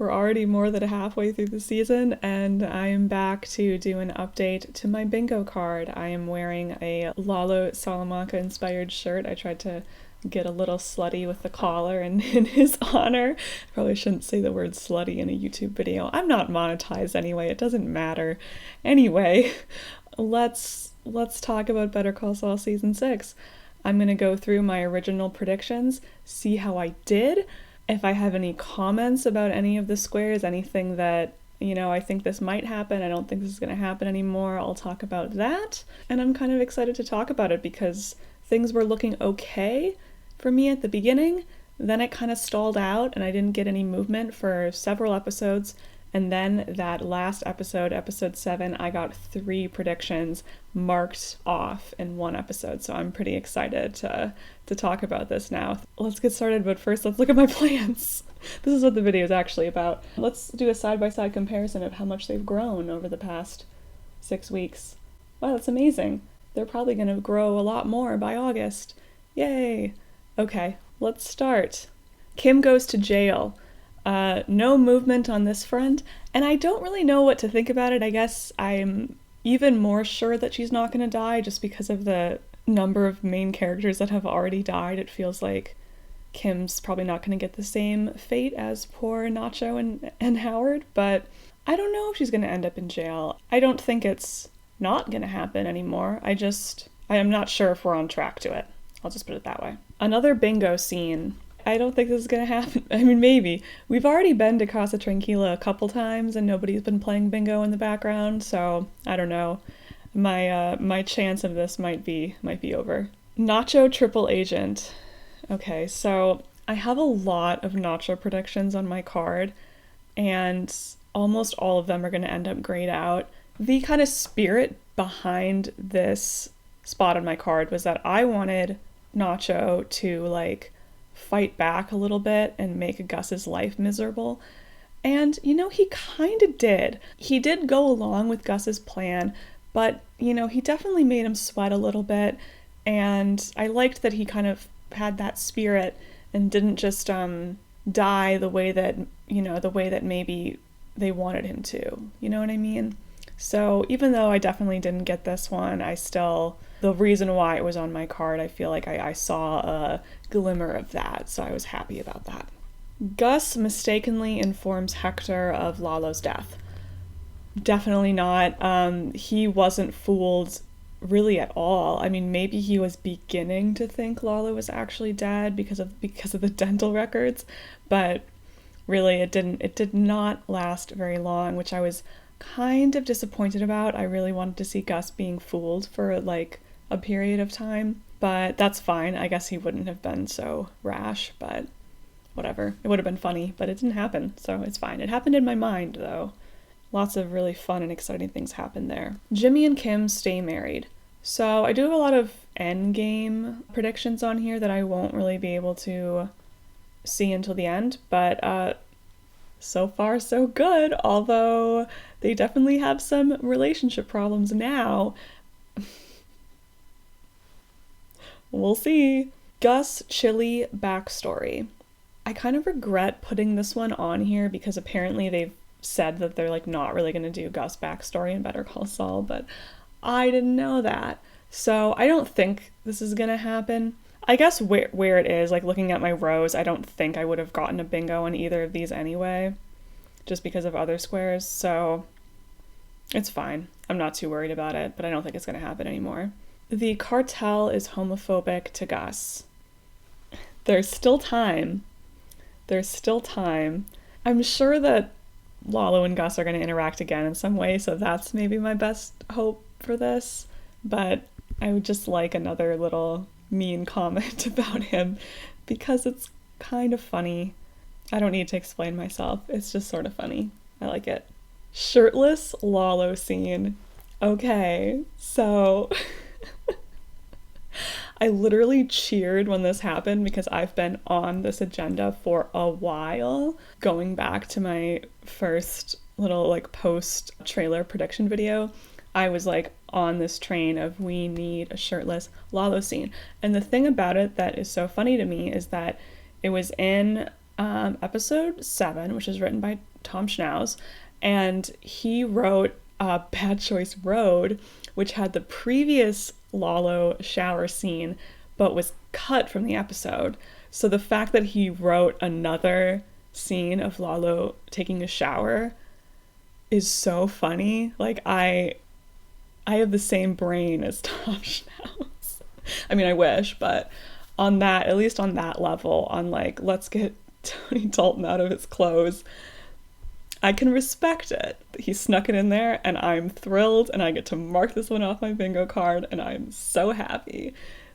We're already more than halfway through the season, and I am back to do an update to my bingo card. I am wearing a Lalo Salamanca inspired shirt. I tried to get a little slutty with the collar in his honor. Probably shouldn't say the word slutty in a YouTube video. I'm not monetized anyway, it doesn't matter. Anyway, let's talk about Better Call Saul Season 6. I'm going to go through my original predictions, see how I did. If I have any comments about any of the squares, anything that, I think this might happen, I don't think this is going to happen anymore, I'll talk about that. And I'm kind of excited to talk about it because things were looking okay for me at the beginning. Then it kind of stalled out and I didn't get any movement for several episodes. And then that last episode, episode 7, I got 3 predictions marked off in one episode. So I'm pretty excited to talk about this now. Let's get started, but first let's look at my plants. This is what the video is actually about. Let's do a side-by-side comparison of how much they've grown over the past 6 weeks. Wow, that's amazing. They're probably going to grow a lot more by August. Yay! Okay, let's start. Kim goes to jail. No movement on this front, and I don't really know what to think about it. I guess I'm even more sure that she's not going to die just because of the number of main characters that have already died. It feels like Kim's probably not going to get the same fate as poor Nacho and Howard, but I don't know if she's going to end up in jail. I don't think it's not going to happen anymore. I am not sure if we're on track to it. I'll just put it that way. Another bingo scene. I don't think this is going to happen. I mean, maybe. We've already been to Casa Tranquila a couple times and nobody's been playing bingo in the background, so I don't know. My chance of this might be over. Nacho Triple Agent. Okay, so I have a lot of Nacho predictions on my card, and almost all of them are going to end up grayed out. The kind of spirit behind this spot on my card was that I wanted Nacho to, fight back a little bit and make Gus's life miserable. And, he kind of did. He did go along with Gus's plan, but, he definitely made him sweat a little bit. And I liked that he kind of had that spirit and didn't just die the way that maybe they wanted him to. You know what I mean? So even though I definitely didn't get this one, the reason why it was on my card, I feel like I saw a glimmer of that, so I was happy about that. Gus mistakenly informs Hector of Lalo's death. Definitely not. He wasn't fooled really at all. I mean, maybe he was beginning to think Lalo was actually dead because of the dental records, but really it did not last very long, which I was kind of disappointed about. I really wanted to see Gus being fooled for a period of time, but that's fine. I guess he wouldn't have been so rash, but whatever. It would have been funny, but it didn't happen, so it's fine. It happened in my mind, though. Lots of really fun and exciting things happened there. Jimmy and Kim stay married. So I do have a lot of endgame predictions on here that I won't really be able to see until the end, but so far so good, although they definitely have some relationship problems now. We'll see. Gus Chili backstory. I kind of regret putting this one on here because apparently they've said that they're not really going to do Gus backstory in Better Call Saul, but I didn't know that. So I don't think this is going to happen. I guess where it is, looking at my rows, I don't think I would have gotten a bingo on either of these anyway, just because of other squares, so it's fine. I'm not too worried about it, but I don't think it's going to happen anymore. The cartel is homophobic to Gus. There's still time. I'm sure that Lalo and Gus are going to interact again in some way, so that's maybe my best hope for this, but I would just like another little mean comment about him because it's kind of funny. I don't need to explain myself. It's just sort of funny. I like it. Shirtless Lalo scene. Okay, so I literally cheered when this happened because I've been on this agenda for a while, going back to my first little post-trailer prediction video. I was on this train of we need a shirtless Lalo scene. And the thing about it that is so funny to me is that it was in episode 7, which is written by Tom Schnauz, and he wrote Bad Choice Road, which had the previous Lalo shower scene, but was cut from the episode. So the fact that he wrote another scene of Lalo taking a shower is so funny. Like, I have the same brain as Tom Schnauz. I mean, I wish, but on that, at least on that level, on like, let's get Tony Dalton out of his clothes, I can respect it. He snuck it in there, and I'm thrilled, and I get to mark this one off my bingo card, and I'm so happy.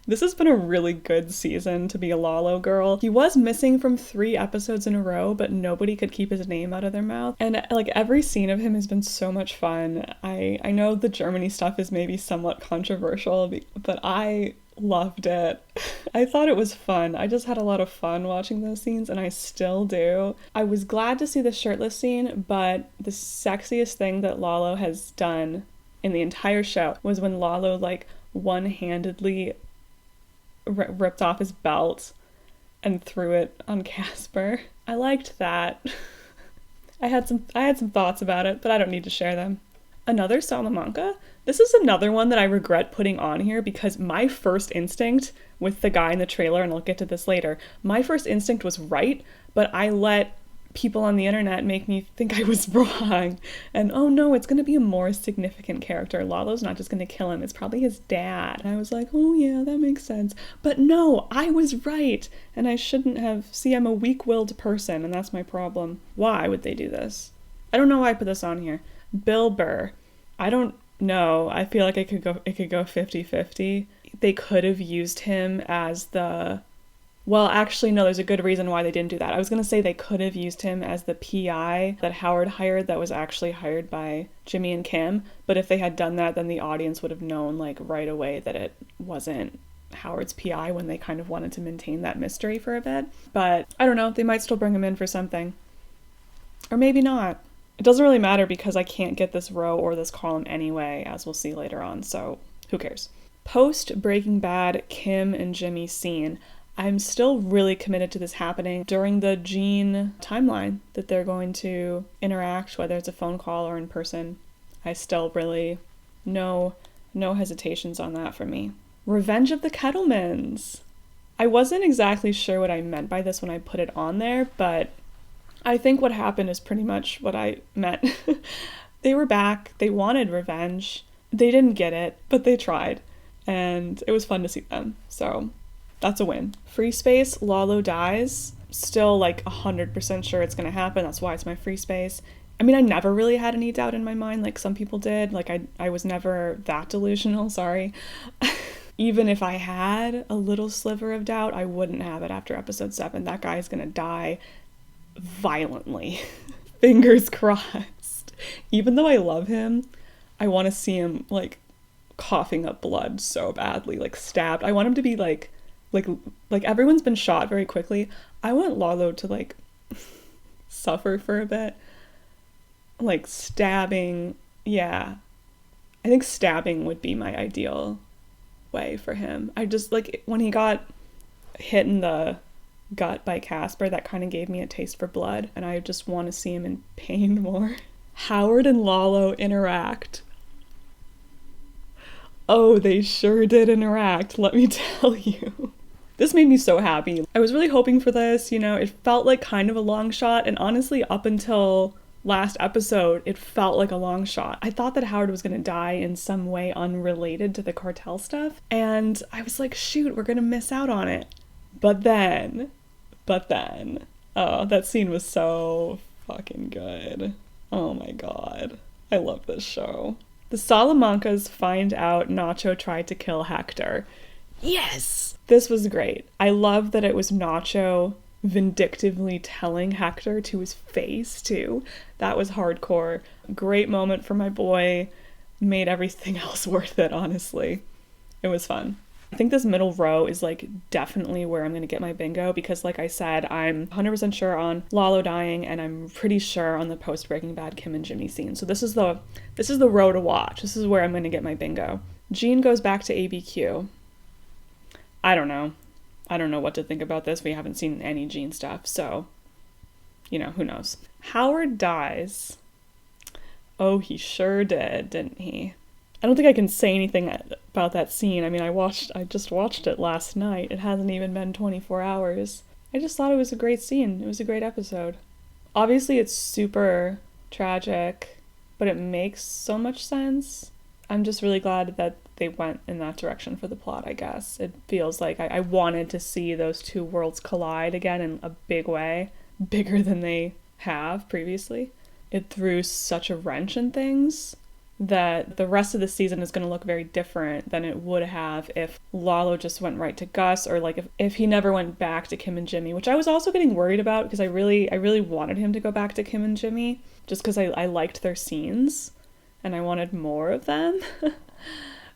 This has been a really good season to be a Lalo girl. He was missing from 3 episodes in a row, but nobody could keep his name out of their mouth. And like every scene of him has been so much fun. I know the Germany stuff is maybe somewhat controversial, but I loved it. I thought it was fun. I just had a lot of fun watching those scenes, and I still do. I was glad to see the shirtless scene, but the sexiest thing that Lalo has done in the entire show was when Lalo like one-handedly ripped off his belt and threw it on Casper. I liked that. I had some thoughts about it, but I don't need to share them. Another Salamanca. This is another one that I regret putting on here because my first instinct with the guy in the trailer, and I'll get to this later, my first instinct was right, but I let people on the internet make me think I was wrong. And oh no, it's going to be a more significant character. Lalo's not just going to kill him. It's probably his dad. And I was like, oh yeah, that makes sense. But no, I was right. And I shouldn't have. See, I'm a weak-willed person, and that's my problem. Why would they do this? I don't know why I put this on here. Bill Burr. I don't know. I feel like it could go 50-50. They could have used him as the... Well, actually, no, there's a good reason why they didn't do that. I was going to say they could have used him as the PI that Howard hired that was actually hired by Jimmy and Kim. But if they had done that, then the audience would have known, like, right away that it wasn't Howard's PI when they kind of wanted to maintain that mystery for a bit. But I don't know. They might still bring him in for something. Or maybe not. It doesn't really matter because I can't get this row or this column anyway, as we'll see later on. So who cares? Post Breaking Bad Kim and Jimmy scene. I'm still really committed to this happening during the Gene timeline that they're going to interact, whether it's a phone call or in person. I still really, no hesitations on that for me. Revenge of the Kettlemans. I wasn't exactly sure what I meant by this when I put it on there, but I think what happened is pretty much what I meant. They were back. They wanted revenge. They didn't get it, but they tried. And it was fun to see them. So... that's a win. Free space, Lalo dies. Still like 100% sure it's gonna happen. That's why it's my free space. I mean, I never really had any doubt in my mind like some people did. Like I was never that delusional, sorry. Even if I had a little sliver of doubt, I wouldn't have it after episode 7. That guy's gonna die violently. Fingers crossed. Even though I love him, I want to see him like coughing up blood so badly, like stabbed. I want him to be like everyone's been shot very quickly. I want Lalo to like suffer for a bit. Like stabbing, yeah. I think stabbing would be my ideal way for him. I just like when he got hit in the gut by Casper, that kind of gave me a taste for blood, and I just want to see him in pain more. Howard and Lalo interact. Oh, they sure did interact, let me tell you. This made me so happy. I was really hoping for this, you know, it felt like kind of a long shot, and honestly, up until last episode, it felt like a long shot. I thought that Howard was gonna die in some way unrelated to the cartel stuff, and I was like, shoot, we're gonna miss out on it. But then, oh, that scene was so fucking good. Oh my god. I love this show. The Salamancas find out Nacho tried to kill Hector. Yes! This was great. I love that it was Nacho vindictively telling Hector to his face, too. That was hardcore. Great moment for my boy. Made everything else worth it, honestly. It was fun. I think this middle row is like definitely where I'm going to get my bingo because like I said, I'm 100% sure on Lalo dying and I'm pretty sure on the post Breaking Bad Kim and Jimmy scene. So this is the row to watch. This is where I'm going to get my bingo. Gene goes back to ABQ. I don't know what to think about this. We haven't seen any Gene stuff, so you know, who knows. Howard dies. Oh, he sure did, didn't he? I don't think I can say anything about that scene. I mean, I just watched it last night. It hasn't even been 24 hours. I just thought it was a great scene. It was a great episode. Obviously, it's super tragic, but it makes so much sense. I'm just really glad that they went in that direction for the plot, I guess. It feels like I wanted to see those two worlds collide again in a big way, bigger than they have previously. It threw such a wrench in things that the rest of the season is going to look very different than it would have if Lalo just went right to Gus, or like if he never went back to Kim and Jimmy, which I was also getting worried about because I really wanted him to go back to Kim and Jimmy just because I liked their scenes and I wanted more of them.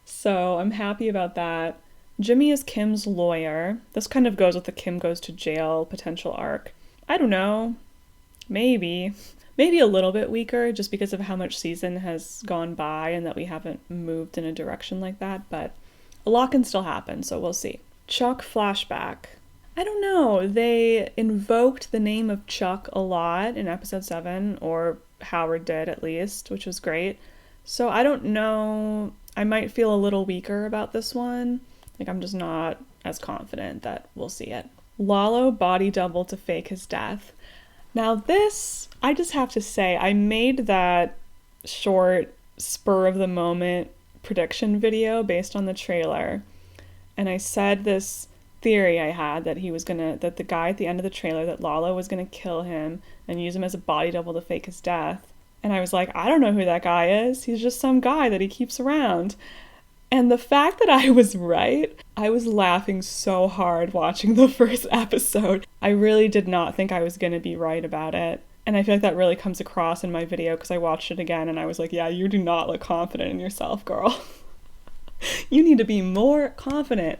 So I'm happy about that. Jimmy is Kim's lawyer. This kind of goes with the Kim goes to jail potential arc. I don't know. Maybe a little bit weaker just because of how much season has gone by and that we haven't moved in a direction like that, but a lot can still happen, so we'll see. Chuck flashback. I don't know. They invoked the name of Chuck a lot in episode 7, or Howard did at least, which was great. So I don't know. I might feel a little weaker about this one. Like, I'm just not as confident that we'll see it. Lalo body double to fake his death. Now this, I just have to say, I made that short spur of the moment prediction video based on the trailer. And I said this theory I had that that the guy at the end of the trailer, that Lalo was gonna kill him and use him as a body double to fake his death. And I was like, I don't know who that guy is. He's just some guy that he keeps around. And the fact that I was right, I was laughing so hard watching the first episode. I really did not think I was going to be right about it. And I feel like that really comes across in my video because I watched it again and I was like, yeah, you do not look confident in yourself, girl. You need to be more confident.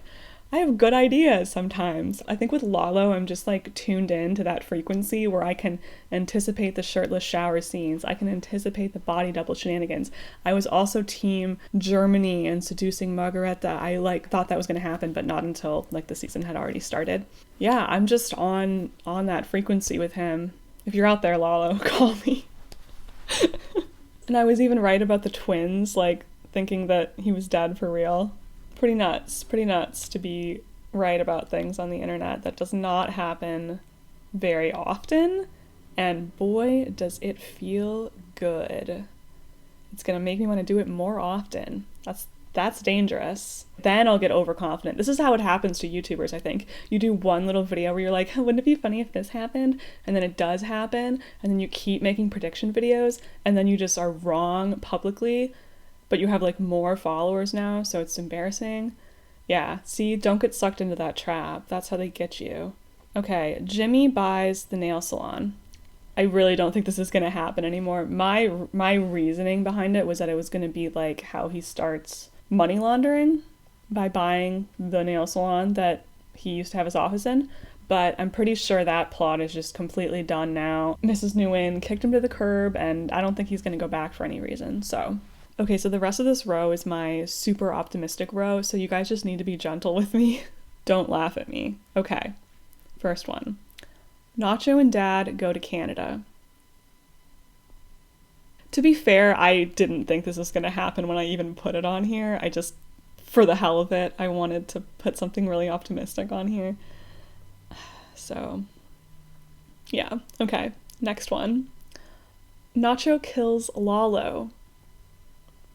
I have good ideas sometimes. I think with Lalo, I'm just like tuned in to that frequency where I can anticipate the shirtless shower scenes. I can anticipate the body double shenanigans. I was also team Germany and seducing Margareta. I thought that was going to happen, but not until the season had already started. Yeah, I'm just on that frequency with him. If you're out there, Lalo, call me. And I was even right about the twins, thinking that he was dead for real. Pretty nuts to be right about things on the internet. That does not happen very often, and boy, does it feel good. It's gonna make me want to do it more often. That's dangerous. Then I'll get overconfident. This is how it happens to YouTubers, I think. You do one little video where you're like, wouldn't it be funny if this happened? And then it does happen, and then you keep making prediction videos, and then you just are wrong publicly, but you have more followers now, so it's embarrassing. Yeah, see, don't get sucked into that trap. That's how they get you. Okay, Jimmy buys the nail salon. I really don't think this is going to happen anymore. My reasoning behind it was that it was going to be how he starts money laundering by buying the nail salon that he used to have his office in. But I'm pretty sure that plot is just completely done now. Mrs. Nguyen kicked him to the curb, and I don't think he's going to go back for any reason, so... Okay, so the rest of this row is my super optimistic row, so you guys just need to be gentle with me. Don't laugh at me. Okay, first one. Nacho and Dad go to Canada. To be fair, I didn't think this was going to happen when I even put it on here. I just, for the hell of it, I wanted to put something really optimistic on here. So, yeah. Okay, next one. Nacho kills Lalo.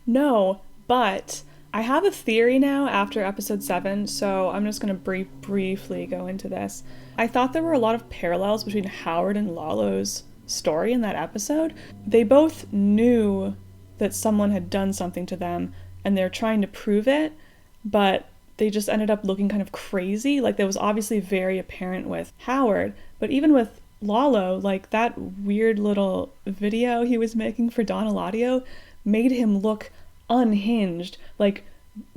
No, but I have a theory now after episode 7, so I'm just going to briefly go into this. I thought there were a lot of parallels between Howard and Lalo's story in that episode. They both knew that someone had done something to them, and they're trying to prove it, but they just ended up looking kind of crazy. That was obviously very apparent with Howard, but even with Lalo, that weird little video he was making for Don Eladio made him look unhinged.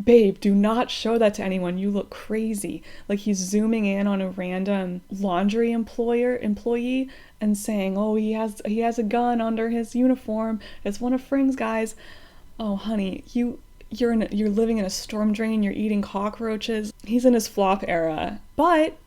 Babe, do not show that to anyone. You look crazy. He's zooming in on a random laundry employee and saying, oh, he has a gun under his uniform. It's one of Fring's guys. Oh, honey, you're living in a storm drain. You're eating cockroaches. He's in his flop era. But,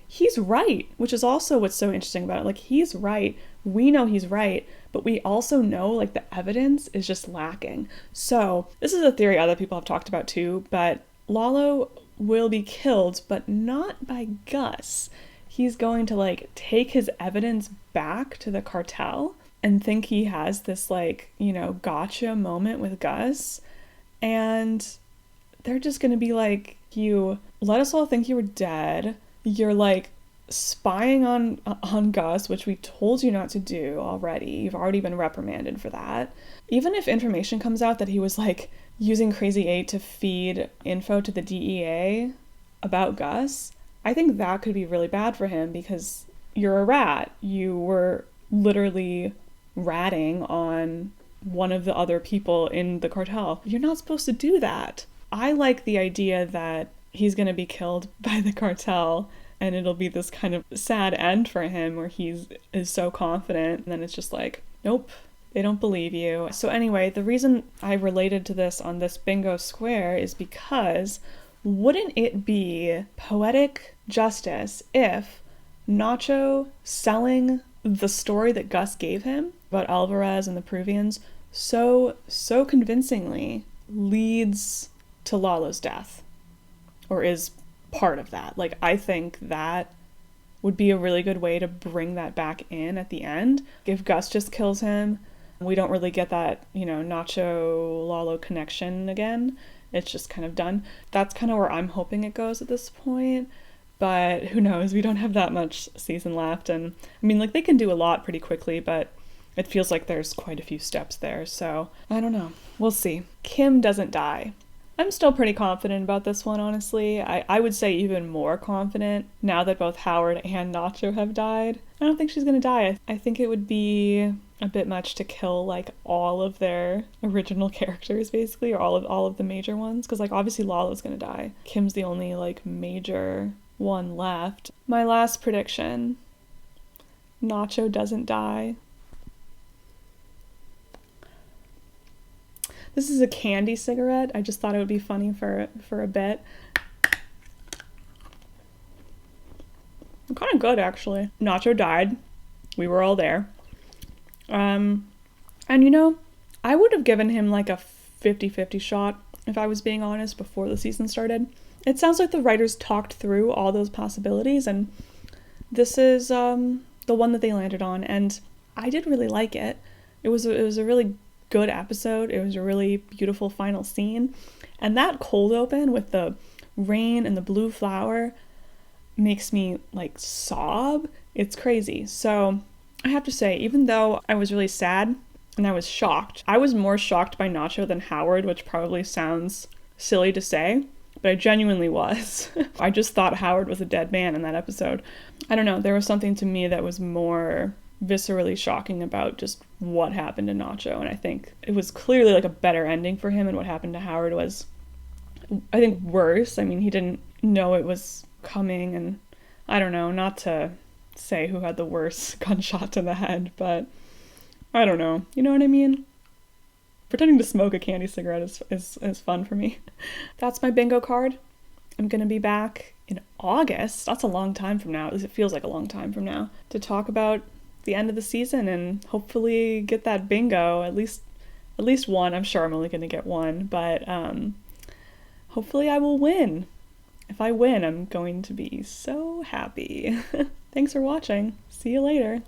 he's right, which is also what's so interesting about it. He's right. We know he's right, but we also know like the evidence is just lacking. So this is a theory other people have talked about too, but Lalo will be killed, but not by Gus. He's going to like take his evidence back to the cartel and think he has this like, gotcha moment with Gus. And they're just going to be like, you let us all think you were dead. You're like spying on Gus, which we told you not to do already. You've already been reprimanded for that. Even if information comes out that he was like using Crazy 8 to feed info to the DEA about Gus, I think that could be really bad for him because you're a rat. You were literally ratting on one of the other people in the cartel. You're not supposed to do that. I like the idea that he's going to be killed by the cartel and it'll be this kind of sad end for him where is so confident and then it's just like, nope, they don't believe you. So anyway, the reason I related to this on this bingo square is because wouldn't it be poetic justice if Nacho selling the story that Gus gave him about Alvarez and the Peruvians so convincingly leads to Lalo's death, or is part of that? Like, I think that would be a really good way to bring that back in at the end. If Gus just kills him, we don't really get that, Nacho Lalo connection again. It's just kind of done. That's kind of where I'm hoping it goes at this point. But who knows? We don't have that much season left. And I mean, like, they can do a lot pretty quickly, but it feels like there's quite a few steps there. So I don't know. We'll see. Kim doesn't die. I'm still pretty confident about this one, honestly. I would say even more confident now that both Howard and Nacho have died. I don't think she's gonna die. I think it would be a bit much to kill like all of their original characters basically, or all of the major ones, because like obviously Lalo's gonna die. Kim's the only like major one left. My last prediction: Nacho doesn't die. This is a candy cigarette. I just thought it would be funny for a bit. Kind of good, actually. Nacho died. We were all there. And I would have given him like a 50-50 shot, if I was being honest, before the season started. It sounds like the writers talked through all those possibilities, and this is the one that they landed on, and I did really like it. It was a really good episode. It was a really beautiful final scene, and that cold open with the rain and the blue flower makes me like sob. It's crazy. So I have to say, even though I was really sad and I was shocked, I was more shocked by Nacho than Howard, which probably sounds silly to say, but I genuinely was. I just thought Howard was a dead man in that episode. I don't know, there was something to me that was more viscerally shocking about just what happened to Nacho, and I think it was clearly like a better ending for him, and what happened to Howard was, I think, worse. I mean, he didn't know it was coming, and I don't know, not to say who had the worst gunshot to the head, but I don't know, you know what I mean? Pretending to smoke a candy cigarette is fun for me. That's my bingo card. I'm gonna be back in August. That's a long time from now. At least it feels like a long time from now, to talk about the end of the season and hopefully get that bingo, at least one. I'm sure I'm only going to get one, but hopefully I will win. If I win, I'm going to be so happy. Thanks for watching. See you later.